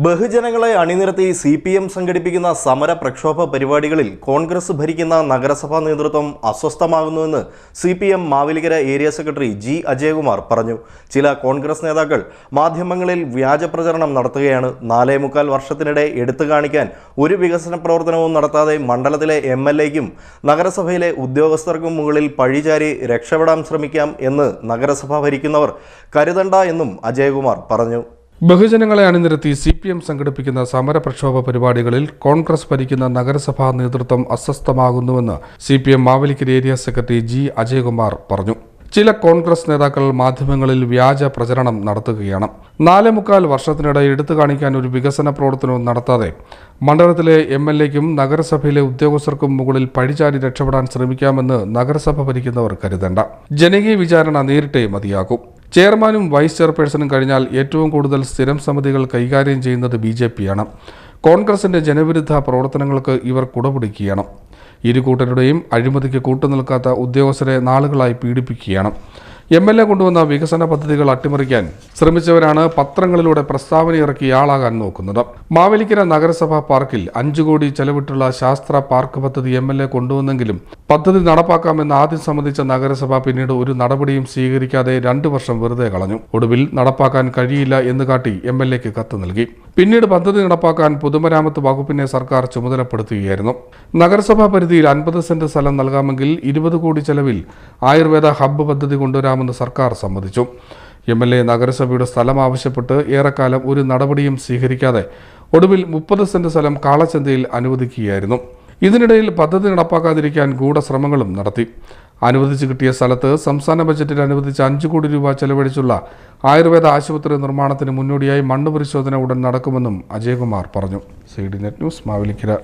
ബഹുജനങ്ങളെ അണിനിരത്തി CPM സംഘടിപ്പിക്കുന്ന സമര പ്രക്ഷോഭ പരിപാടികളിൽ കോൺഗ്രസ് ഭരിക്കുന്ന നഗരസഭാ നേതൃത്വം അസ്വസ്ഥമാകുന്നുവെന്ന് CPM Mavelikara area secretary G. Ajayakumar പറഞ്ഞു. ചില കോൺഗ്രസ് നേതാക്കൾ മാധ്യമങ്ങളിൽ വ്യാജ പ്രചരണം നടത്തുകയാണ്. 4.25 വർഷത്തിനിടെ എടുത്തു കാണിക്കാൻ ഒരു വികസന പ്രവർത്തനവും നടത്താതെ മണ്ഡലത്തിലെ MLAയ്ക്കും നഗരസഭയിലെ ഉദ്യോഗസ്ഥർക്കും മുകളിൽ പഴിചാരി രക്ഷപ്പെടാൻ ശ്രമിക്കാം എന്ന് നഗരസഭ ഭരിക്കുന്നവർ കരുതണ്ട എന്നും അജയകുമാർ പറഞ്ഞു. ബഹുജനങ്ങളെ അണിനിരത്തി CPM സംഘടിപ്പിക്കുന്ന സമരപ്രക്ഷോഭ പരിപാടികളിൽ കോൺഗ്രസ് ഭരിക്കുന്ന നഗരസഭാ നേതൃത്വം അസ്വസ്ഥമാകുന്നുവെന്ന് CPM Mavelikara area secretary G. Ajayakumar പറഞ്ഞു. ചില കോൺഗ്രസ് നേതാക്കൾ മാധ്യമങ്ങളിൽ വ്യാജ പ്രചരണം നടത്തുകയാണ്. 4.25 വർഷത്തിനിടെ എടുത്തു കാണിക്കാൻ ഒരു വികസന പ്രവർത്തനവും നടത്താതെ മണ്ഡലത്തിലെ MLAയ്ക്കും നഗരസഭയിലെ ഉദ്യോഗസ്ഥർക്കും മുകളിൽ പഴിചാരി രക്ഷപ്പെടാൻ ശ്രമിക്കാമെന്ന് നഗരസഭ ഭരിക്കുന്നവർ കരുതണ്ട. ജനകീയ വിചാരണ നേരിട്ടേ മതിയാകും. ചെയർമാനും വൈസ് ചെയർപേഴ്സണും കഴിഞ്ഞാൽ ഏറ്റവും കൂടുതൽ സ്ഥിരം സമിതികൾ കൈകാര്യം ചെയ്യുന്നത് BJP-യാണ്. കോൺഗ്രസിന്റെ ജനവിരുദ്ധ പ്രവർത്തനങ്ങൾക്ക് ഇവർ കുടപിടിക്കുകയാണ്. ഇരു കൂട്ടരുടെയും അഴിമതിക്ക് കൂട്ടുനിൽക്കാത്ത ഉദ്യോഗസ്ഥരെ നാളുകളായി പീഡിപ്പിക്കുകയാണ്. MLA കൊണ്ടുവന്ന വികസന പദ്ധതികൾ അട്ടിമറിക്കാൻ ശ്രമിച്ചവരാണ് പത്രങ്ങളിലൂടെ പ്രസ്താവന ഇറക്കി ആളാകാൻ നോക്കുന്നത്. മാവേലിക്കര നഗരസഭാ പാർക്കിൽ 5 കോടി ചെലവിട്ടുള്ള ശാസ്ത്ര പാർക്ക് പദ്ധതി MLA കൊണ്ടുവന്നെങ്കിലും പദ്ധതി നടപ്പാക്കാമെന്ന് ആദ്യം സമ്മതിച്ച നഗരസഭ പിന്നീട് ഒരു നടപടിയും സ്വീകരിക്കാതെ 2 വർഷം വെറുതെ കളഞ്ഞു. ഒടുവിൽ നടപ്പാക്കാൻ കഴിയില്ല എന്ന് കാട്ടി MLAയ്ക്ക് കത്ത് നൽകി. പിന്നീട് പദ്ധതി നടപ്പാക്കാൻ പൊതുമരാമത്ത് വകുപ്പിനെ സർക്കാർ ചുമതലപ്പെടുത്തുകയായിരുന്നു. നഗരസഭാ പരിധിയിൽ 50 സെന്റ് സ്ഥലം നൽകാമെങ്കിൽ 20 കോടി ചെലവിൽ ആയുർവേദ ഹബ്ബ് പദ്ധതി കൊണ്ടുവരാമെന്ന് സർക്കാർ സമ്മതിച്ചു. MLA നഗരസഭയുടെ സ്ഥലം ആവശ്യപ്പെട്ട് ഏറെക്കാലം ഒരു നടപടിയും സ്വീകരിക്കാതെ ഒടുവിൽ 30 സെന്റ് സ്ഥലം കാളച്ചന്തയിൽ അനുവദിക്കുകയായിരുന്നു. ഇതിനിടയിൽ പദ്ധതി നടപ്പാക്കാതിരിക്കാൻ ഗൂഢശ്രമങ്ങളും നടത്തി. അനുവദിച്ചു കിട്ടിയ സ്ഥലത്ത് സംസ്ഥാന ബജറ്റിൽ അനുവദിച്ച 5 കോടി രൂപ ചെലവഴിച്ചുള്ള ആയുർവേദ ആശുപത്രി നിർമ്മാണത്തിന് മുന്നോടിയായി മണ്ണ് പരിശോധന ഉടൻ നടക്കുമെന്നും അജയകുമാർ പറഞ്ഞു. CDNet news Mavelikkara.